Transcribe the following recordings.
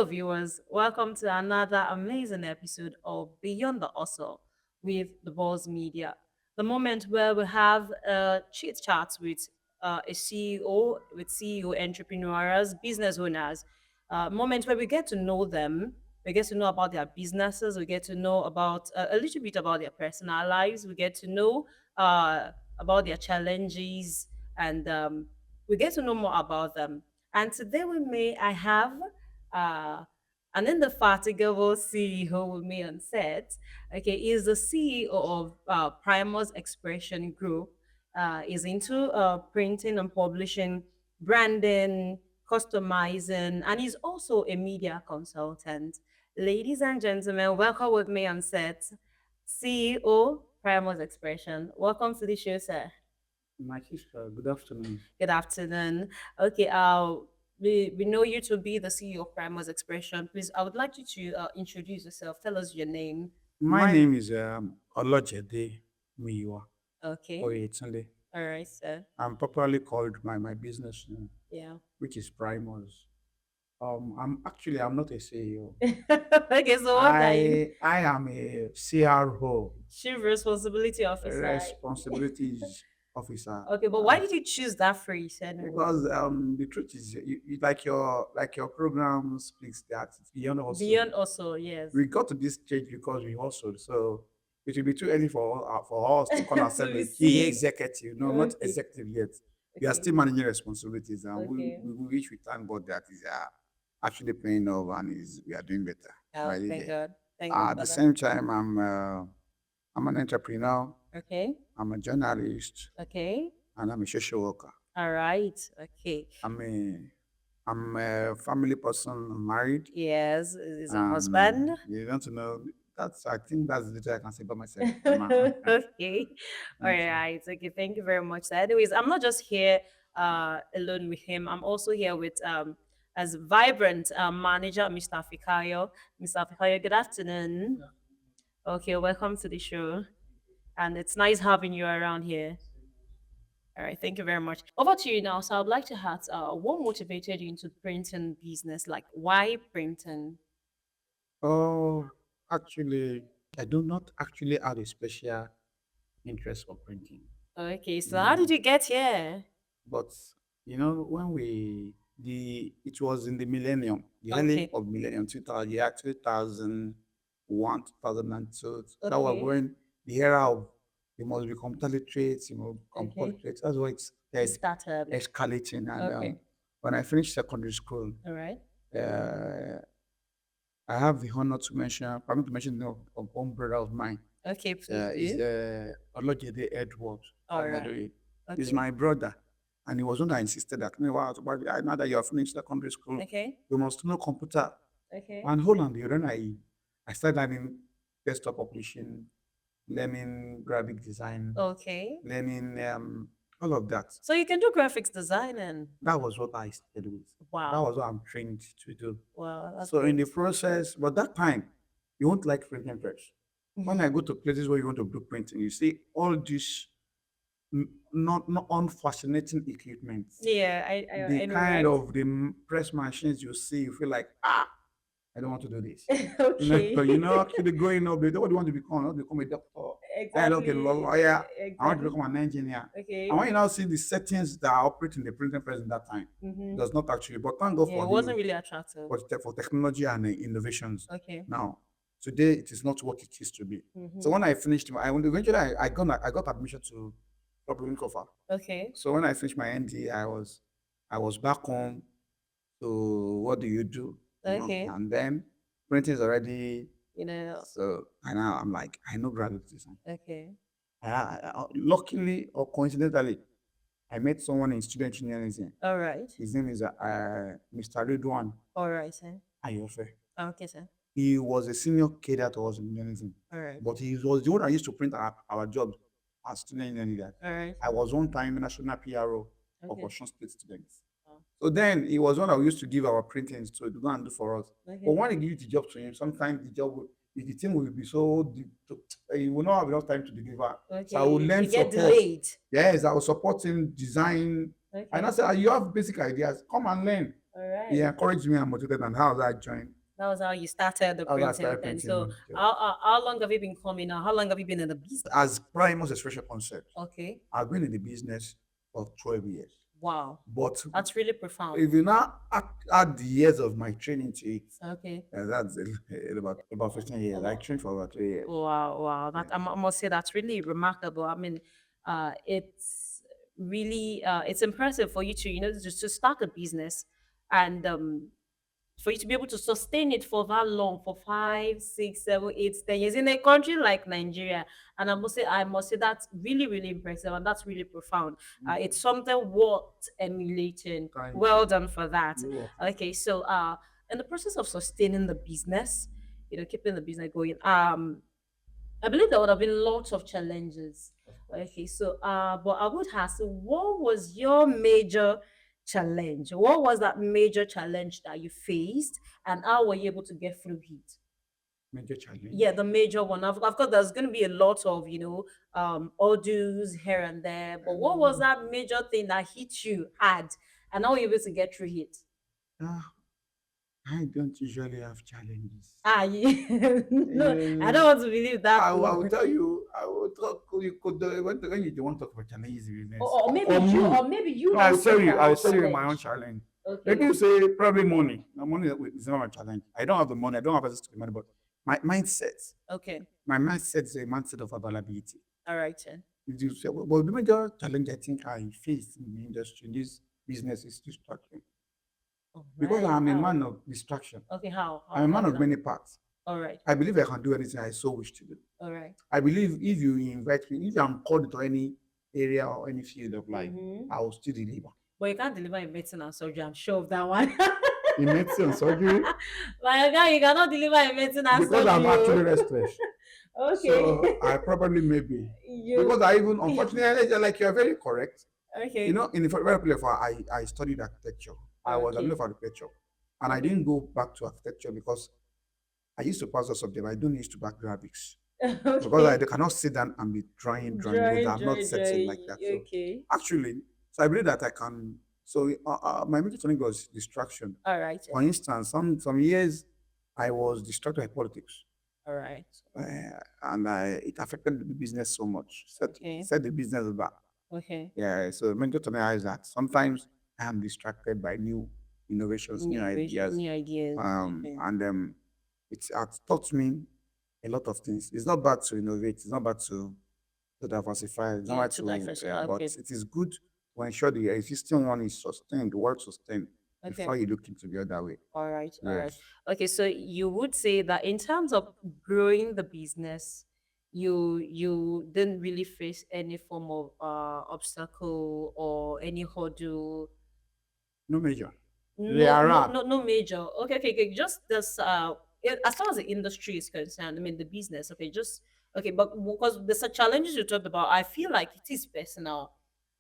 Hello, viewers. Welcome to another amazing episode of Beyond the Hustle with the Boss Media. The moment where we have chit chats with a CEO, with CEO entrepreneurs, business owners. Moment where we get to know them, we get to know about their businesses, we get to know about a little bit about their personal lives, we get to know about their challenges, and we get to know more about them. And today with me, I have uh, an indefatigable CEO with me on set. Okay, he's the CEO of Primus Expression Group. Is into printing and publishing, branding, customizing, and he's also a media consultant. Ladies and gentlemen, welcome with me on set, CEO Primus Expression. Welcome to the show, sir. My sister, good afternoon. Good afternoon. Okay, we know you to be the CEO of Primus Expression. Please, I would like you to introduce yourself. Tell us your name. My name is Olojede Muyiwa Okay. or Yetunde. All right, sir. I'm popularly called my business name, Yeah. which is Primus. I'm not a CEO. Okay, so what are you? I am a CRO, Chief Responsibility Officer. responsibilities officer. Okay, but why did you choose that phrase anyway? Because the truth is, like your program speaks that it's beyond also. Beyond also, yes. We got to this stage because we hustled. So it will be too early for us to call ourselves To be a key seen. executive. No, not Okay. executive yet. We are Okay. still managing responsibilities, and Okay. we thank God that is actually paying off and is we are doing better. Oh, Right thank there. God. Thank God At for the that. same time, I'm an entrepreneur. Okay. I'm a journalist, Okay. and I'm a social worker. All right. Okay. I'm a I'm a family person. I'm married. Yes, is a husband. You want to know that's I think that's the little I can say about myself. Okay. All Thank you. right. Okay. Thank you very much. So anyways, I'm not just here alone with him. I'm also here with as vibrant manager, Mr. Fikayo. Mr. Fikayo, good afternoon. Okay, welcome to the show. And it's nice having you around here. All right, thank you very much. Over to you now. So I'd like to ask, what motivated you into printing business? Like, why printing? Oh, actually, I do not actually have a special interest for printing. Okay, so how did Mm, you get here? but when it was in the millennium, the early Okay, of millennium, 2000, yeah, 2001, 2002. That was okay, when the era of you must be computer literate, computer okay. literate. That's why it's It there's started. escalating. And Okay, when I finished secondary school, all right. uh, I have the honor to mention, permit to mention the name of one brother of mine. Okay, please Is do. Olojede Edward All right. Omodoye. He's Okay, my brother. And he was one that insisted that, now that you are finished secondary school, okay, you must know computer. okay, And hold on, then I started learning desktop publishing, learning graphic design, okay. learning all of that. So you can do graphics designing. That was what I started with. That Wow, was what I'm trained to do. wow, that's So in great. the process, but that time, you won't like printing press. When I go to places where you want to do printing, you see all these not unfascinating equipment. Yeah, The I know, kind right? of the press machines you see, you feel like, I don't want to do this. Okay. Actually growing up, they don't want to become, I want to become a doctor. I don't get a Exactly. lawyer. I want to Exactly. become an engineer. And Okay. when you now see the settings that are operating the printing press in that time, it Mm-hmm. does not actually. But thank God Yeah, for it the wasn't really attractive. for technology and innovations. Okay. Now, today it is not what it used to be. So Mm-hmm. when I finished, eventually I got admission to Dublin cover. Okay. So when I finished my ND, I was back home. So what do you do? Okay. And then printing is already You know. so. And now I'm like, I know graphic design. Okay. Luckily or coincidentally, I met someone in student engineering. All right. His name is Mr. Ridwan All right, sir. Ayofe. Okay, sir. He was a senior cadet at us in engineering, All right. but he was the one that used to print our jobs as student engineer. All right. I was one time national PRO of Okay. Osun State students. Oh, So then he was one that we used to give our printings to go and do for us. But okay. when he give the job to him, sometimes the team will be so he will not have enough time to deliver. So I will Okay. learn It get support. delayed. Yes, I will support him design And I Okay. said, "Ah, you have basic ideas. Come and learn." All He right. encouraged me and motivated, and how I joined. That was how you started the How I printing started thing. printing So, on the job. how long have you been coming now? How long have you been in the business? As Primus Expression concept, Okay. I've been in the business for 12 years. Wow. But That's really profound. if you now add the years of my training to it, Okay. that's about 15 years. I trained for about 3 years. Wow, wow. Yeah. I must say that's really remarkable. I mean, it's really it's impressive for you to just to start a business and for you to be able to sustain it for that long, for 5, 6, 7, 8, 10 years in a country like Nigeria. And I must say that's really, really impressive and that's really profound. It's something worth emulating. Thank Well you. done for that. You're welcome. Okay, so in the process of sustaining the business, keeping the business going, I believe there would have been lots of challenges. Of course. Okay, so but I would ask, what was your major challenge? What was that major challenge that you faced, and how were you able to get through it? Major challenge. Yeah, the major one. Of course, there's going to be a lot of odds here and there. But what was Um, that major thing that hit you hard, and how were you able to get through it? ah, I don't usually have challenges. No, I Uh, don't want to believe that. I will tell you, I will talk. You could when you want to talk about challenges in business, Or maybe for you, me, or maybe you I'll don't tell see you. that I'll as tell you my own challenge. challenge. Let Okay. me say probably money. Now, money is not my challenge. I don't have the money. I don't have access to the money, but my mindset. Okay. My mindset is a mindset of availability. All right then. If you say, well, the major challenge I think I face in the industry, in this business, is distraction. All Because right. I'm a How? man of distraction. Okay. How? I'm a How man is of that? many parts. All right. I believe I can do anything I so wish to do. All right. I believe if you invite me, if I'm called into any area or any field of life, Mm-hmm. I will still deliver. But you can't deliver in medicine and surgery. I'm sure of that one. In medicine, surgery, My God, you cannot deliver in medicine and because I'm surgery. actually Oh. restless. Okay. So I probably maybe You. because I even unfortunately like you're very correct. You Okay. know, in the very place I studied architecture. I was a Okay. of architecture, and I Okay. didn't go back to architecture because I used to pass the subject. I don't used to back graphics because I Okay. cannot sit down and be drawing with. Drawing, I'm not drawing, setting like drawing. that. So Okay. actually, so I believe that I can. So my major challenge was distraction. All right. For instance, some years I was distracted by politics, All right. and it affected the business so much. Okay. Set the business back. Okay. Yeah. So major challenge is that sometimes I am distracted by new innovations, new Innovation, ideas, new ideas. Okay. and it's taught me a lot of things. It's not bad to innovate. It's not bad to diversify. It's not Yeah, bad to to, diversify. but Okay. it is good to ensure the existing one is sustained, well sustained, Okay. before you look into the other way. All right. All right. Yes. Okay. So you would say that in terms of growing the business, you didn't really face any form of obstacle or any hurdle. No major. There No, no, are. no, no major. Okay, okay, okay. Just this. As far as the industry is concerned, I mean the business. Okay, just okay. But because there's a challenges you talked about, I feel like it is personal.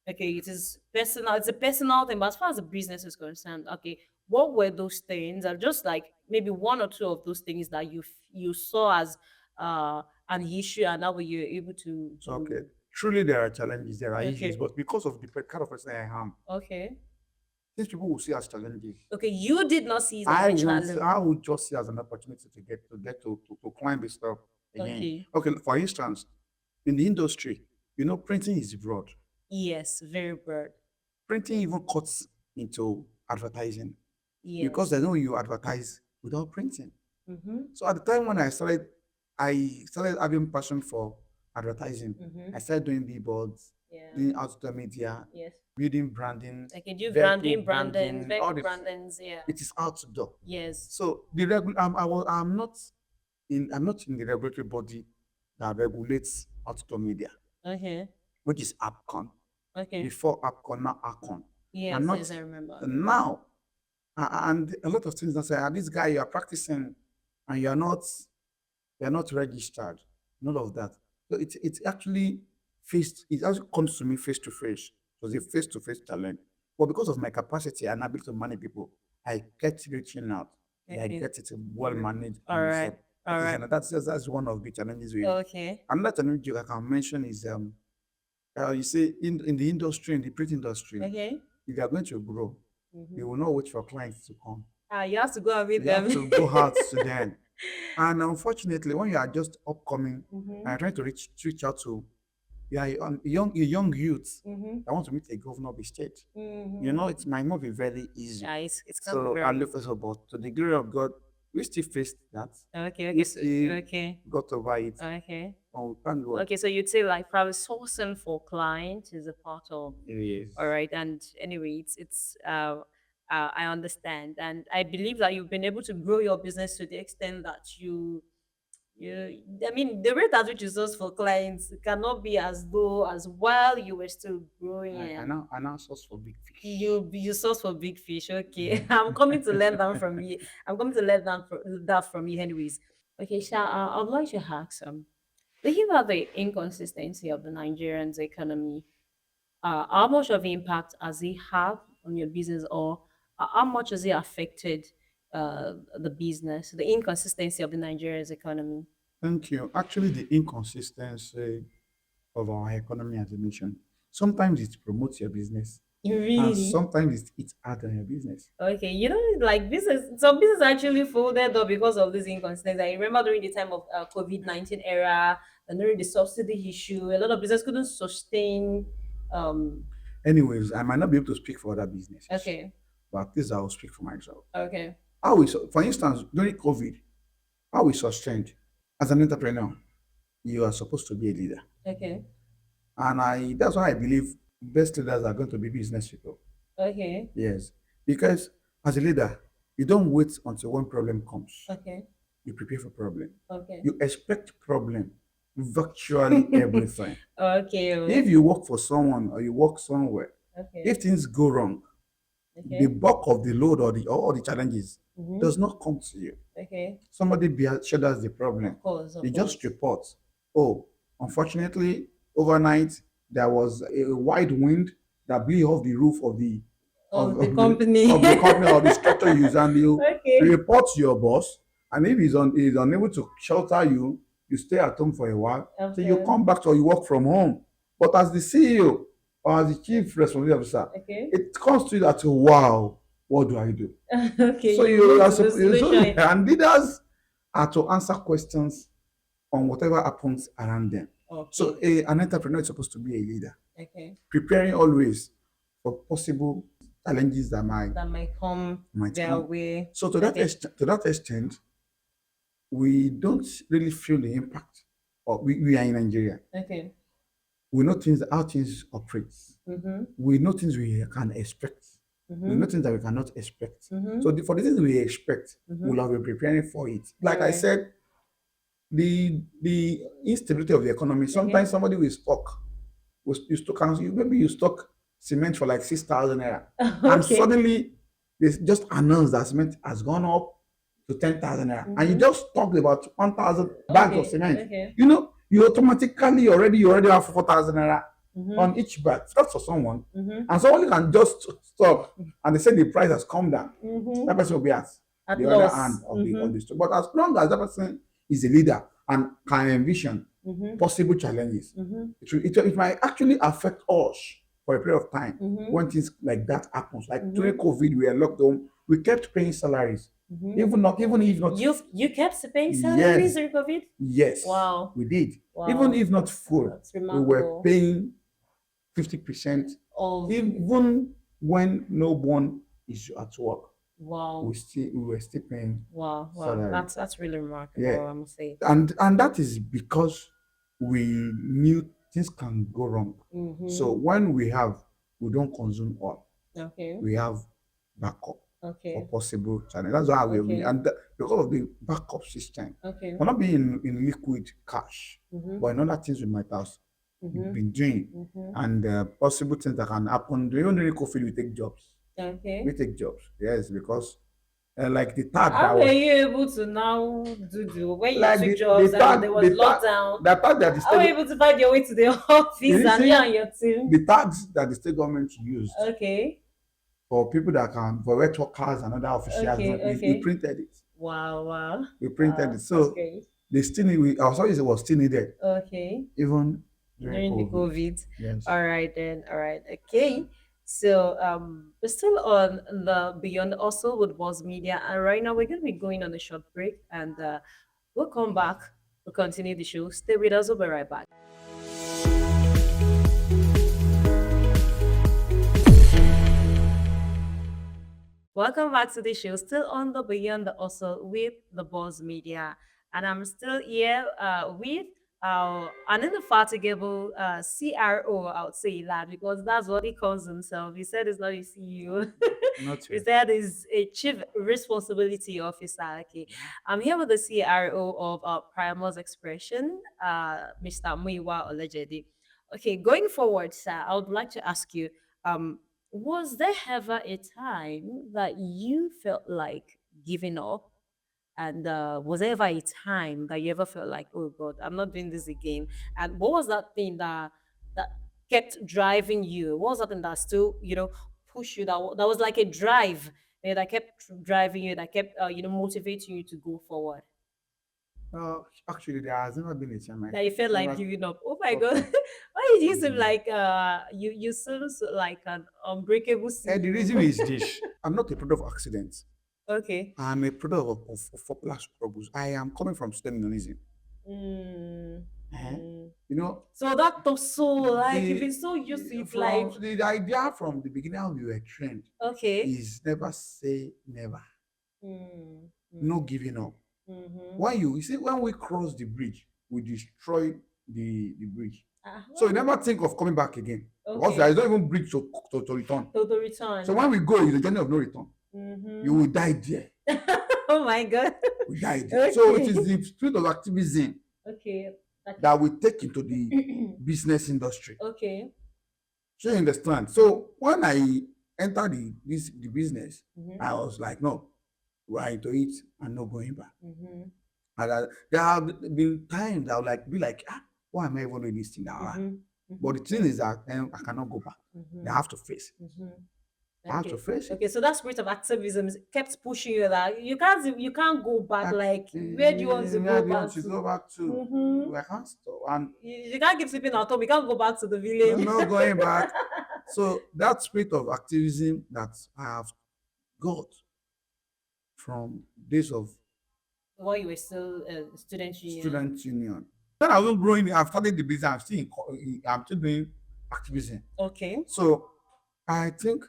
Okay, it is personal. It's a personal thing. But as far as the business is concerned, okay, what were those things? Or just like maybe one or two of those things that you saw as an issue, and now you were able to Okay. to. Truly, there are challenges, there are issues, Okay, but because of the kind of person I am, okay, these people will see as challenges. okay. You did not see it as a challenge. I would just see as an opportunity to climb this stuff again. Okay. Okay, for instance, in the industry, printing is broad. Yes, very broad. Printing even cuts into advertising because Yes. I know you advertise without printing. Mm-hmm. So at the time when I started having passion for advertising. Mm-hmm. I started doing billboards, Yeah. doing outdoor media, Yes. building branding, I can do vehicle branding, brandings, branding, all vehicle this. brandings. Yeah. It is outdoor. Yes. So the I'm not in the regulatory body that regulates outdoor media, Okay. which is APCON. Okay. Before APCON, now ACON. I'm Yes. not Yes, I remember. now, and a lot of things that say, this guy you are practicing and you're not registered. None of that. So it's actually it actually comes to me face to face. It was a face to face challenge. But because of my capacity and ability to manage people, I kept reaching out. Yeah, I Okay. get it well managed All and right. so All right. that's one of the challenges we. Okay. Another challenge I can mention is you see in the print industry, Okay. if you are going to grow, you will not wait for clients to come. Ah, you have to go and meet You have them. to go out to them. And unfortunately, when you are just upcoming Mm-hmm. and trying to reach out to, you are a young youth Mm-hmm. that want to meet a governor of the state, Mm-hmm. it might not be very easy. Yeah, it's gonna be So I very look for, but to the glory of God, we still faced that. okay. We Okay, so still okay, got over it. okay, Oh, thank God. okay. So you'd say like probably sourcing for clients is a part of. All Yes. right, and anyway, I understand, and I believe that you've been able to grow your business to the extent that I mean, the rate at which you source for clients cannot be as though as while you were still growing. I now source for big fish. You source for big fish. Okay, I'm coming to learn that from you. I'm coming to learn that from you, anyways. Okay, Sha, I'd like to ask thinking about the inconsistency of the Nigerian's economy. How much of impact has it had on your business, or how much has it affected the business? The inconsistency of the Nigerian's economy. Thank you. Actually, the inconsistency of our economy as a nation, sometimes it promotes your business, and Really? sometimes it adds on your business. Okay, like some business actually folded up because of this inconsistency. I remember during the time of COVID-19 era and during the subsidy issue, a lot of business couldn't sustain. Um, Anyways, I might not be able to speak for other businesses, okay, but at least I will speak for myself. okay, For instance, during COVID, how we sustained as an entrepreneur, you are supposed to be a leader. okay, And that's why I believe best leaders are going to be business people. okay, Yes. Because as a leader, you don't wait until one problem comes. okay, You prepare for problem. okay, You expect problem virtually everything. okay, If you work for someone or you work somewhere, okay, if things go wrong, the okay, bulk of the load or the challenges mm-hmm. does not come to you. Okay, Somebody shoulders the problem. of course, You of just course. report, oh, unfortunately, overnight there was a wide wind that blew off the roof of the Of the of the company. of the company or the structure you use, and you Okay, report to your boss. And if he's unable to shelter you, you stay at home for a while. So you okay, come back or you work from home. But as the CEO or as the chief responsibility officer, okay, it comes to you that, wow, what do I do? okay. So You you move are to the supposed, solution. and leaders are to answer questions on whatever happens around them. So Okay, an entrepreneur is supposed to be a leader, okay. preparing always for possible challenges that might That might come might their come. way. So Okay, to that extent, we don't really feel the impact. Or we are in Nigeria. okay. We know how things operate. Mm-hmm. We know things we can expect. We Mm-hmm. know things that we cannot expect. Mm-hmm. So for the things we expect, Mm-hmm. we'll have been preparing for it. All Like I right. said, the instability of the economy. Okay. Sometimes somebody will stock, you stock, and maybe you stock cement for like 6,000 naira, and Okay. suddenly they just announced that cement has gone up to 10,000 naira, and you Mm-hmm. just talked about 1,000 bags of Okay. cement. Okay. You automatically you already have 4,000 naira Mm-hmm. on each bag. That's for someone, Mm-hmm. and someone can just stop and they say the price has come down. That Mm-hmm. person will be at At the other hand loss. of Mm-hmm. the story. But as long as that person is a leader and can envision Mm-hmm. possible challenges, Mm-hmm. it might actually affect us for a period of time Mm-hmm. when things like that happens. Like during Mm-hmm. COVID, we were locked home. We kept paying salaries, Mm-hmm. even if not. You kept paying salaries Yes, during COVID? yes, Wow. we did. Even Wow. if not full, That's we were remarkable. paying 50%. Of Even when no one is at work, wow. we were still paying Wow. Wow. salary. That's really remarkable, Yeah, I must say. and that is because we knew things can go wrong. So Mm-hmm. when we don't consume all. Okay. We have backup for Okay. possible challenge. That's why Okay. because of the backup system, Okay. we're not being in liquid cash, Mm-hmm. but in other things we might have Mm-hmm. been doing, Mm-hmm. and possible things that can happen. Even during COVID, we take jobs. We Okay. take jobs, yes, because like the tag How that were was you able to now do when you like took the jobs and tag there was the tag lockdown? the tag that the How were state you able to find your way to the office you and you see and your team? the tags that the state government used Okay. for people that can for wet workers and other officials, Okay. we Okay. printed it. Wow. Wow. We printed it. Wow. That's So great. they still need, our service was still needed Okay. even during During the COVID. COVID. Yes. All right then. All right. Okay. So we're still on the Beyond Also with Boss Media, and right now we're going to be going on a short break, and we'll come back. We'll continue the show. Stay with us. We'll be right back. Welcome back to the show. Still on the Beyond the Also with the Boss Media. And I'm still here with an indefatigable CRO, I would say that, because that's what he calls himself. He said he's not a CEO. Not He yet. said he's a Chief Responsibility Officer. Okay. I'm here with the CRO of Primus Expression, Mr. Muyiwa Olojede. Okay, going forward, sir, I would like to ask you, um, was there ever a time that you felt like giving up? And was there ever a time that you ever felt like, oh God, I'm not doing this again? And what was that thing that kept driving you? What was that thing that still, push you? That was like a drive, that kept driving you, that kept, motivating you to go forward. Actually, there has never been a time I That you felt like never giving up. Oh my thought God, of why did you seem giving up. like you seem so like an unbreakable The CEO? reason is this: I'm not a product of accidents. Okay. I'm a product of popular struggles. I am coming from student. Mm, Eh? mm. You know, So that was so like you've the been so used to it, like from the idea from the beginning how we were trained okay. is never say never, Mm, no mm, giving up. mm-hmm. When you see when we cross the bridge, we destroy the bridge. So you Well, never think of coming back again because there okay. is not even bridge to return. So the So return. when we go, it's a journey of no return. You Mm-hmm. will die there. Oh my God. We die there. So it is Okay. the spirit of activism Okay. That that we take into the keep- business industry. okay. So you understand? So when I entered the business, Mm-hmm. I was like, no, we're into it and not going back. Mm-hmm. And there have been times I would like be like, why am I even doing this thing now? Mm-hmm. But Mm-hmm. the thing is that I cannot go back. I Mm-hmm. have to face it. Mm-hmm. I have to Okay. face it. Okay. So that spirit of activism kept pushing you that you can't go back. Uh, Like where do you want to where go do you want back to to? go back to? Mm-hmm. I can't stop. And You can't keep sleeping at home. You can't go back to the no, village. no going back. So that spirit of activism that I have got from days of While you were still a student union. student union. When I was growing, I've started the business. I'm still doing activism. Okay. So I think,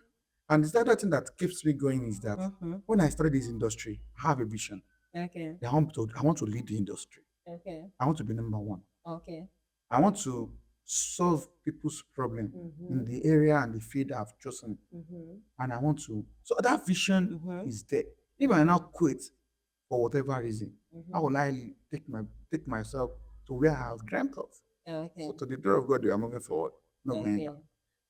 and the other thing that keeps me going is that Mm-hmm. when I started this industry, I have a vision. Okay. I want to lead the industry. Okay. I want to be number one. Okay. I want to solve people's problem in Mm-hmm. the area and the field I've chosen. Mm-hmm. And I want to. So that vision Mm-hmm. is there. If I now quit for whatever reason, how Mm-hmm. will I take myself to where I have dreamt of? Okay. So to the glory of God, we are moving forward. No going Okay. back.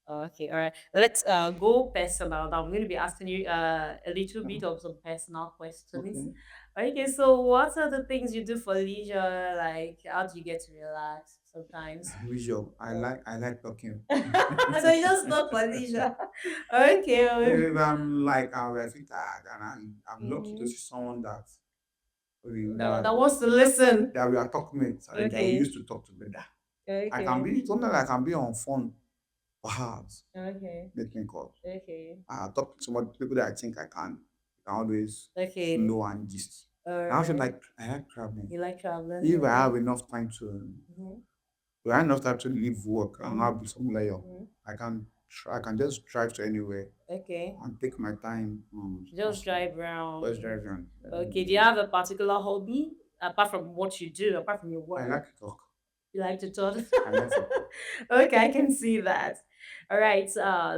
Okay. All right. Let's go personal. Now I'm going to be asking you a little bit of some personal questions. Okay. Okay. So what are the things you do for leisure? Like how do you get to relax sometimes? Visual. I Oh. like I like talking. So you just talk for leisure. Okay. If I'm like I feel tired and I'm lucky to Mm-hmm. see someone that we That wants to listen. that we are talking with and that we Okay. used to talk together. I can Okay. be sometimes I can be on phone for hours Okay. making calls. Okay. I talk to some people that I think I can always Okay. know and gist. All I also right. I like traveling. You like traveling? If I Okay. have enough time to Mm-hmm. if I have enough time to leave work and Mm-hmm. have some layer, Mm-hmm. I can just drive to anywhere Okay. and take my time Just drive around. just drive around. Okay. Do you have a particular hobby apart from what you do, apart from your I work? like to talk. You like to talk? I like to talk. Okay, I can see that. All right.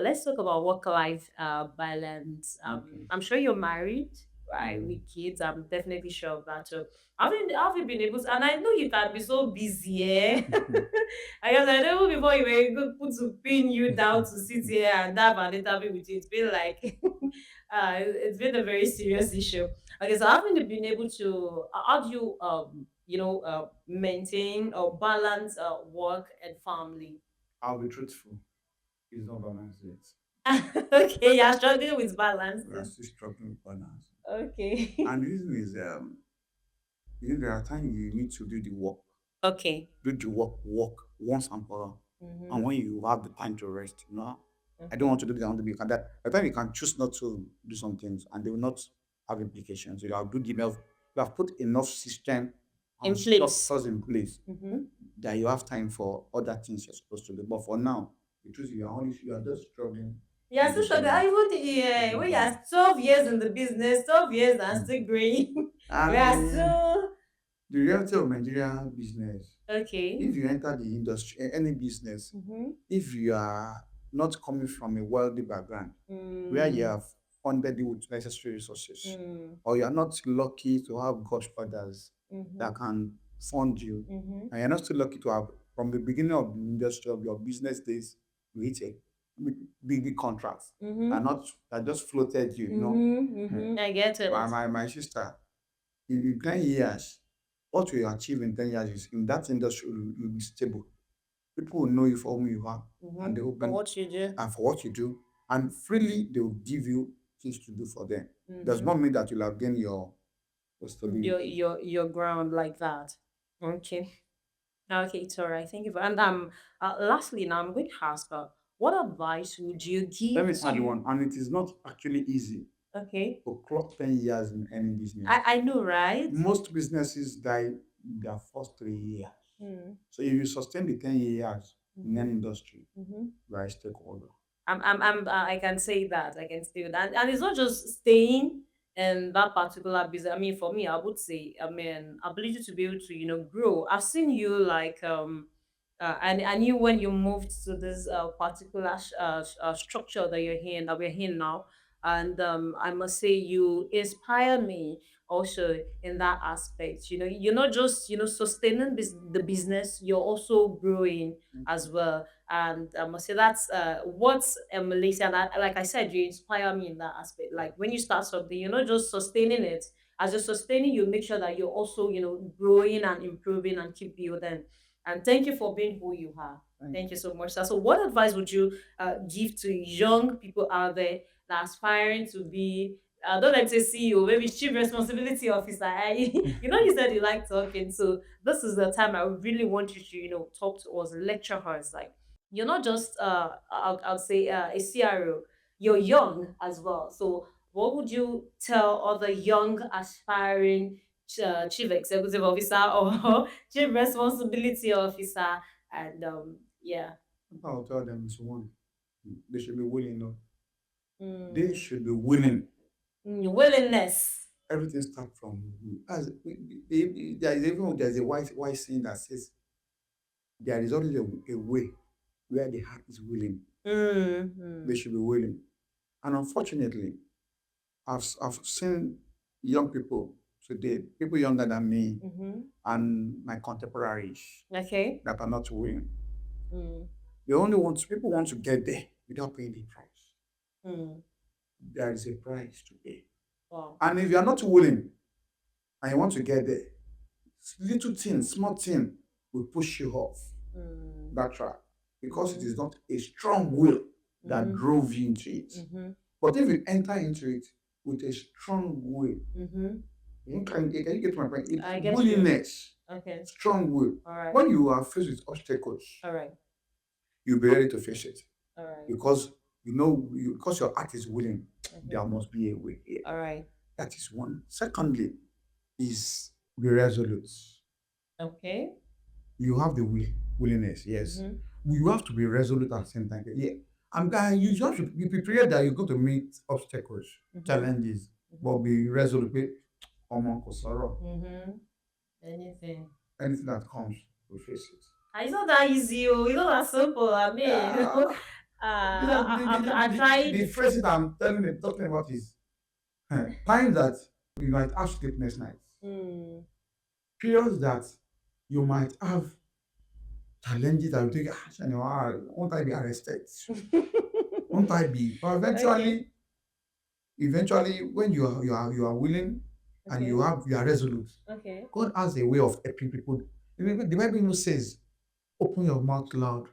Let's talk about work-life balance. Okay. I'm sure you're married, right, Mm. with kids. I'm definitely sure of that. So, have you been able to? And I know you can be so busy, eh? I guess I know before you were good put to pin you down to sit here and have an interview with you. It's been like, it's been a very serious issue. Okay, so haven't you been able to? How do you maintain or balance work and family? I'll be truthful. It's not balanced yet. Okay, you're struggling with We are balancing. still struggling with balance. Okay. And the reason is there are times you need to Okay. do the work once and for all. And Mm-hmm. when you have the time to rest. I don't Okay. want to do this, I want to be that. By the time you can choose not to do some things and they will not have implications. You have do the enough, you have put enough system and In place. structures in place Mm-hmm. that you have time for other things you're supposed to do. But for now, the truth is you are just struggling Yeah, in so the sure. I business. would, yeah, we are 12 years in the business, 12 years and Mm. still growing. We are And still the reality of Nigerian business, okay. if you enter the industry, any business, Mm-hmm. if you are not coming from a wealthy background where you Mm, have funded it with necessary resources, mm, or you are not lucky to have godfathers mm-hmm. that can fund you, Mm-hmm. and you're not still lucky to have from the beginning of the industry of your business days, you hit a big contracts Mm-hmm. and not that just floated you, you know. Mm-hmm. Hmm. Mm-hmm. I get My, it. my, my sister, in 10 years, what you achieve in 10 years is in that industry will be stable. People will know you for whom you are and Mm-hmm. they For open what you do. and for what you do, and freely they will give you things to do for them. Does Mm-hmm. not mean that you'll have gained your Your stability. your your ground like that. Okay. Okay, it's all right. Thank you for and lastly now I'm going to ask what advice would you Let give me add to one, and it is not actually easy okay. to clock 10 years in any business. I know, right? Most businesses die in their first 3 years. Mm. So if you sustain the 10 years in Mm-hmm. any industry, Mm-hmm. you are a stakeholder. I can say that I can say that, and it's not just staying in that particular business. I mean, for me, I would say, I mean, ability to be able to grow. I've seen you like and I knew when you moved to this particular structure that you're in that we're in now, and I must say you inspire me also in that aspect. You're not just sustaining the business, you're also growing as well. And I must say that's what Malaysia, and like I said, you inspire me in that aspect. Like when you start something, you're not just sustaining it. As you're sustaining, you make sure that you're also growing and improving and keep building. And thank you for being who you are. Thank Thank you you. so much, sir. So what advice would you give to young people out there that are aspiring to be I don't like to say CEO, maybe chief responsibility officer. You said you like talking, so this is the time I really want you to, talk to us, lecture us. Like you're not just I'll say a CRO, you're young as well. So what would you tell other young aspiring chief executive officer or chief responsibility officer? And yeah. What I'll tell them is one, they should be willing. No, they Mm, should be willing. willingness. Everything starts from you. There is a wise saying that says there is always a way where the heart is willing. They Mm, should be willing. And unfortunately, I've seen young people today, people younger than me, mm-hmm. and my contemporaries Okay. that are not willing. Mm, People want to get there without paying the price. mm. There is a price to pay. Wow. And if you are not willing and you want to get there, little thing, small thing will push you off Mm, that track because it mm-hmm. is not a strong will that Mm-hmm. drove you into it. Mm-hmm. But if you enter into it with a strong will, Mm-hmm. can you get my point? It's I get you. willingness, Okay. strong will. All right. When you are faced with obstacles, All right. you'll be ready to face it All right. because because your heart is willing, Okay. there must be a way here. All right. That is one. Secondly, is be resolute. Okay. You have the willingness, yes. Mm-hmm. You have to be resolute at the same time. Yeah. And then you just should be prepared that you're going to meet obstacles, Mm-hmm. challenges, but Mm-hmm. be resolute. Common sorrow. Mm-hmm. Anything. Anything that comes, we face it. It's not that easy. Oh. It's not that simple. I mean, Yeah. I tried. The phrase that talking about is times that you might have sleepless nights, Mm, periods that you might have challenges that you think, won't I be arrested? Won't I be? But okay. eventually, when you are willing and Okay. you are resolute, Okay. God has a way of helping people. The Bible even says, "Open your mouth loud,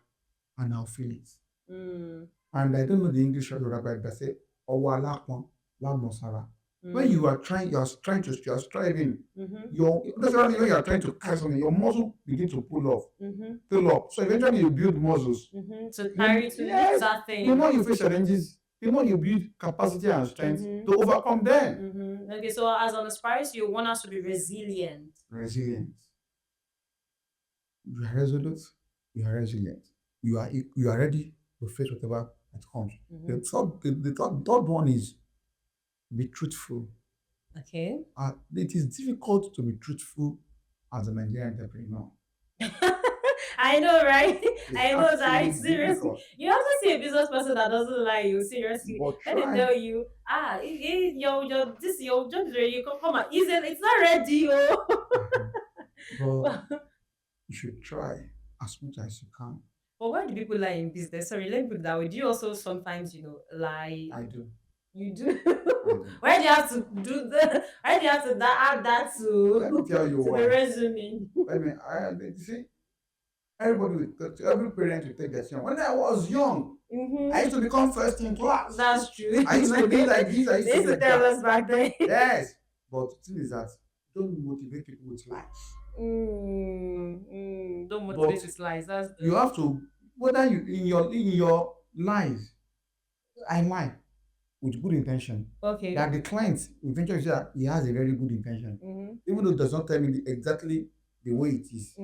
and I'll fill it." Mm, And I don't know the English word of that, but say, "Ọwọ́ alápọ̀n lámọ̀sára." When you are trying to, you are striving, Mm-hmm. your naturally when you are trying to carry something, your muscle begin to Mm-hmm. pull up. So eventually you build muscles. Mm-hmm. To carry to lift Yes, that the thing. more you face challenges, the more you build capacity and strength Mm-hmm. to overcome them. Mm-hmm. Okay, so as an aspirant, you want us to be resilient. Resilience. You are resolute. You are resilient. You are ready to face whatever that comes. Mm-hmm. The third one is be truthful. Okay. It is difficult to be truthful as a Nigerian entrepreneur. I know, right? It's I know that. actually Seriously, difficult. you also see a business person that doesn't lie. You seriously, But when they try. tell you, your job is ready. You come on, it's not ready, oh. But you should try as much as you can. But why do people lie in business? Sorry, let me put it that way. Do you also sometimes, lie? I do. You do. I do. Why do you have to do the? Why do you have to add that Let me to tell you to the why. resume? You see, every parent will take their children. When I was young, I used to become first in class. That's true. I used to be like this. I used They to used be to like tell that. us back then. Yes. But the thing is that don't motivate people with lies. Don't But motivate with lies. That's you the have to, whether you in your lies, I lie with good intention. okay. That the client eventually say that he has a very good intention, even though it does not tell me exactly the way it is.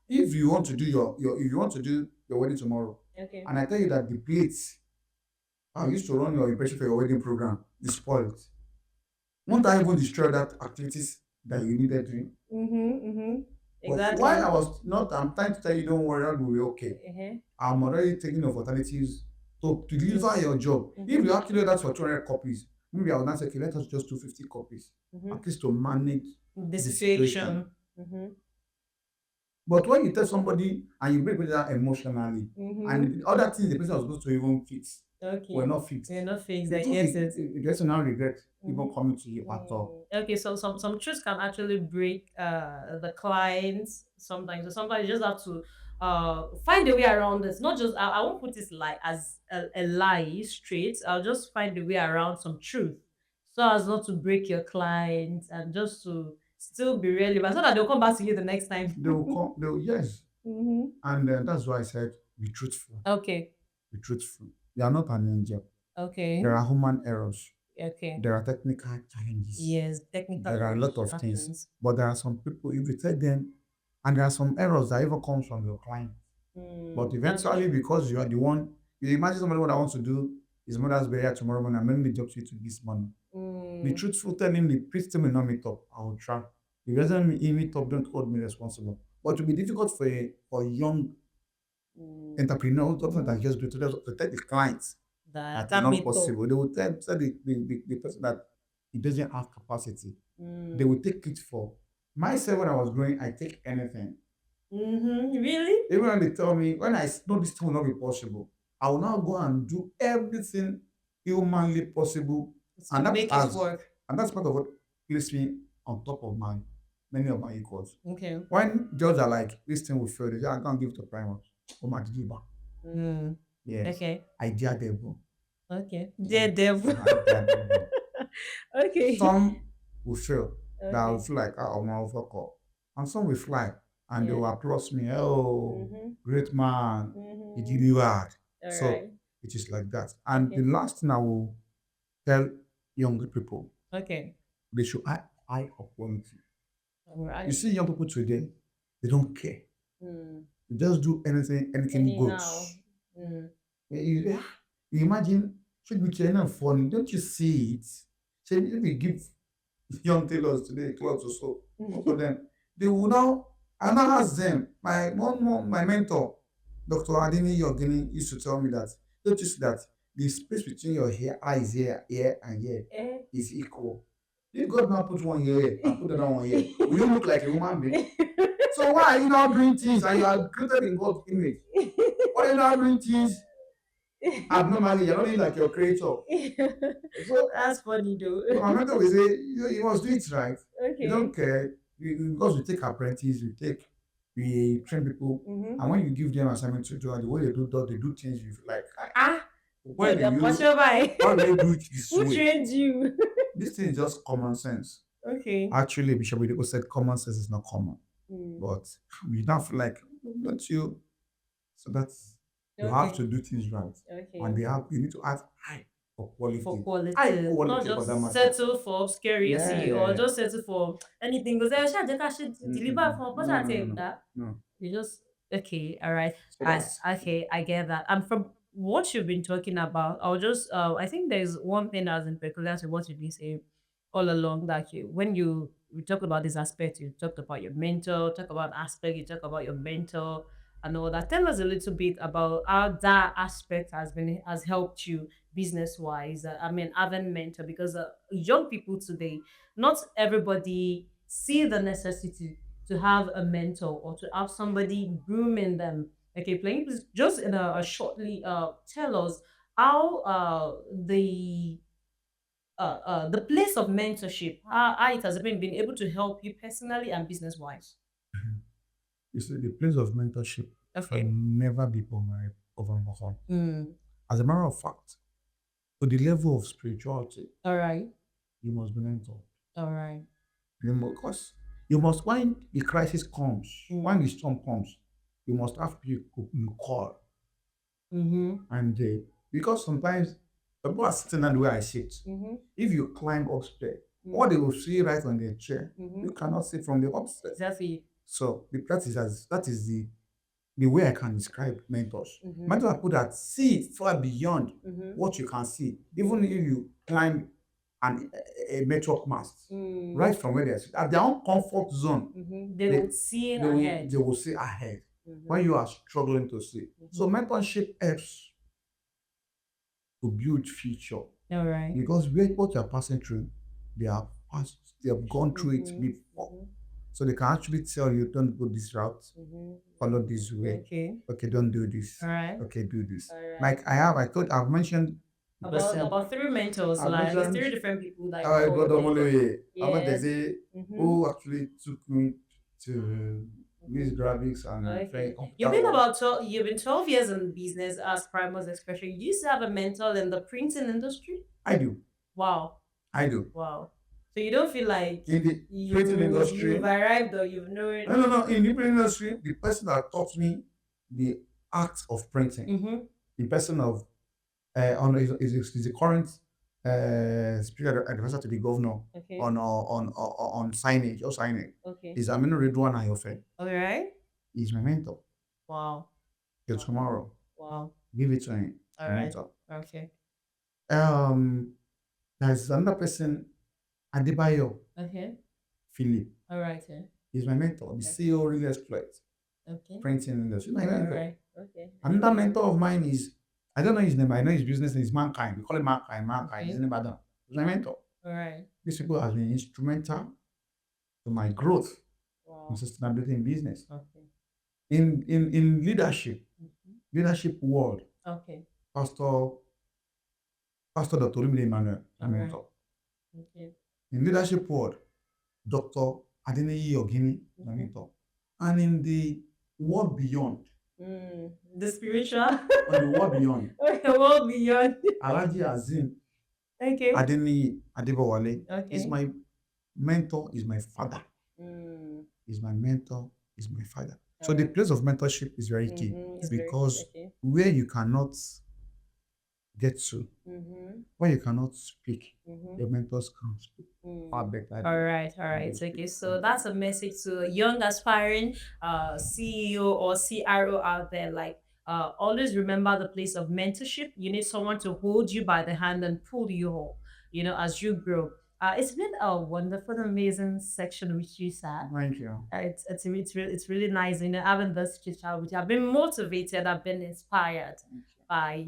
If you want to do if you want to do your wedding tomorrow, Okay. and I tell you that the plates I used to run your impression for your wedding program is spoiled, won't I even destroy that activities that you needed doing? But while Exactly. I was not, I'm trying to tell you, don't worry, that will be okay. I'm already taking of alternatives to deliver Just your job. If you actually order for 200 copies, maybe I would not say, okay, let us just do 50 copies, at least to manage the the situation. situation. But when you tell somebody and you break it down emotionally, and the other things the person was supposed to even fix were Okay. not fixed, We're not fixed. the I truth get is, it. the person now regret even coming to you at all. Okay, so some truths can actually break the clients sometimes. So sometimes you just have to find a way around this. Not just I won't put this lie as a lie straight. I'll just find a way around some truth so as not to break your clients and just to still be relevant so that they'll come back to you the next time. They will come, yes. Mm-hmm. And that's why I said, be truthful. Okay. Be truthful. You are not an angel. Okay. There are human errors. Okay. There are technical challenges. Yes, technical There are a lot issues of things. happens. But there are some people, if you tell them, and there are some errors that even comes from your client. But That's eventually, true. because you are the one, you imagine somebody what I want to do his mother's burial tomorrow morning, I'm bringing the job to you to this morning. Be truthful, tell him the priest will not meet up. I will try. If he doesn't meet up, don't hold me responsible. But it will be difficult for a young entrepreneur that just do to tell the clients That that it's can not meet up. possible. They will tell the person that he doesn't have capacity. They will take it for myself. When I was growing, I take anything. Really? Even when they tell me, when I know this thing will not be possible, I will now go and do everything humanly possible. To make it work. And that's part of what places me on top of many of my equals. Okay. When judges are like, this thing will fail, they say, I can't give it to Primus. Oh my God. Yes. Okay. I dare devil. Okay. Dear devil. I dare devil. Okay. Some will fail. That Okay. will feel like, oh, my overcall. And some will fly and they Yeah. will applaud me. Oh, great man. He Mm-hmm. delivered. All So right. it is like that. And Okay. the last thing I will tell younger people, Okay. they should eye of quality. All right. You see young people today, they don't care. They just do anything Any now. goes. You imagine, should be enough funny. Don't you see it? Say, if we give young tailors today clothes or so for them, they will now, I now ask them, my mentor, Dr. Adini Yogini used to tell me that, don't you see that the space between your eyes here and here is equal. If God now put one here and put another one here, will you look like a human being? So why are you now doing things and you are created in God's image? Why are you now doing things abnormally? You're not doing like your creator. So that's funny though. So my mentor will say, you must do it right. Okay. You don't care. Because we take apprentices, we train people, and when you give them assignment to do, and the way they do things, you feel like, why do you do it this Who way? trained you? this thing is just common sense. Okay. Actually, Bishop Oyedepo said common sense is not common, Mm. but we don't feel like, don't you? So that's, you have Okay. to do things right, and Okay. you need to act high for quality, For high quality, not quality for that just matter. settle for obscurity or Yeah. just settle for anything. Because I should deliver Mm-mm. from what No, I no, no, take no, that. no. You just okay, all right. So that's I get that. And from what you've been talking about, I'll just I think there's one thing that's in particular to what you've been saying all along that you when you talk about this aspect, you talked about your mentor, talk about aspect, you talk about your mentor and all that. Tell us a little bit about how that aspect has helped you business wise. I mean, having mentor because young people today, not everybody see the necessity to have a mentor or to have somebody grooming them. Okay, playing please just in a shortly tell us how the place of mentorship, how it has been able to help you personally and business wise. you see, the place of mentorship Okay. can never be overcome. Mm. As a matter of fact, to the level of spirituality, All right. you must be mentored. All right. Because you must, when the crisis comes, when Mm. the storm comes, you must have people you call. Mm-hmm. And because sometimes people are sitting down the way I sit. Mm-hmm. If you climb upstairs, what Mm. they will see right on their chair, Mm-hmm. you cannot see from the upstairs. Exactly. So that is the way I can describe mentors. Mm-hmm. Mentors are people that see far beyond Mm-hmm. what you can see. Even if you climb a network mast, Mm. right from where they are at their own comfort zone, Mm-hmm. They they, will see they ahead. will see ahead when Mm-hmm. you are struggling to see. So Mm-hmm. mentorship helps to build future, All right. because what you are passing through, they are they have gone through it Mm-hmm. before. Mm-hmm. So they can actually tell you, don't go this route, Mm-hmm. follow this way. Okay. Okay, don't do this. All right. Okay, do this. All right. Like I've mentioned the person, About three mentors, I've like it's mentioned three different people that you our call brother your mentor. Moloye. Yes. There's Mm-hmm. who actually took me to Mm-hmm. this graphics and Okay. You've computer been work. about 12, you've been 12 years in business as Primus Xpression. You used to have a mentor in the printing industry? I do. Wow. I do. Wow. So you don't feel like In the printing you've industry, arrived or you've known. no. In the printing industry, the person that taught me the art of printing, Mm-hmm. the person of is the current speaker advisor to the governor Okay. on signage or signage. Okay. Is Aminu Ridwan Ayofe. All right. He's my mentor. Wow. Till Wow. tomorrow, Wow. give it to him. All My right. mentor. Okay. Um, there's another person, Adebayo Okay. Philip. All right. Yeah. He's my mentor. The CEO Real Exploit Okay. printing industry. My All mentor. right. Okay. Another mentor of mine is, I don't know his name. I know his business name is Mankind. We call him Mankind. Mankind. He's Okay. in Ibadan. He's my mentor. All right. These people have been instrumental to my growth and Wow. sustainability in business. Okay. In leadership, Mhm. leadership world, Okay. Pastor Dr. Olumide Emmanuel, my All right. mentor. Okay. In leadership world, Dr. Adeneyi Ogini, my Mhm. mentor. And in the world beyond, The spiritual. on the world beyond, Okay, well beyond. Alhaji Azim Okay. Adeniyi Adebowale is Okay. my mentor, is my father. Mm. Is my mentor, is my father. So All the right. place of mentorship is very key, It's very because okay. where you cannot get to, Mm-hmm. where you cannot speak, Mm-hmm. your mentors can speak far Mm. better All than right, all right. you speak. Okay, so that's a message to a young aspiring CEO or CRO out there. Like, always remember the place of mentorship. You need someone to hold you by the hand and pull you up, as you grow. It's been a wonderful, amazing section with you, sir. Thank you. It's really nice, having this chit chat with you. I've been motivated. I've been inspired by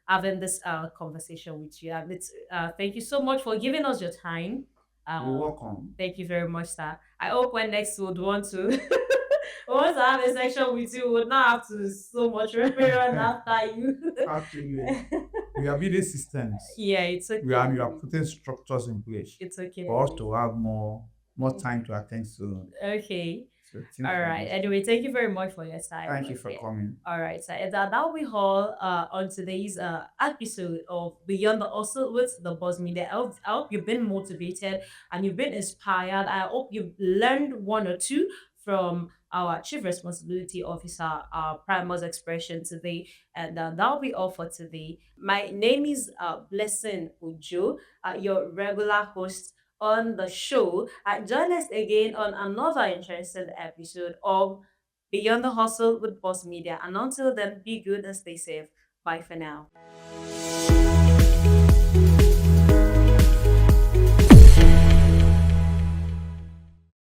having this conversation with you. And it's thank you so much for giving us your time. You're Uh, welcome. thank you very much, sir. I hope when next would want to want to have a section with you, would not have to so much run after you. Actually, we are building systems. Yeah, it's okay. We are putting structures in place It's okay. for us to have more time to attend to Okay. So think All like right. this. Anyway, thank you very much for your time. Thank you for Okay. coming. All right. So that'll be all on today's episode of Beyond the Hustle with the Buzz Media. I hope you've been motivated and you've been inspired. I hope you've learned one or two from our Chief Responsibility Officer, Primus Xpression today. And that'll be all for today. My name is Blessing Ujo, your regular host on the show. Join us again on another interesting episode of Beyond the Hustle with Boss Media. And until then, be good and stay safe. Bye for now.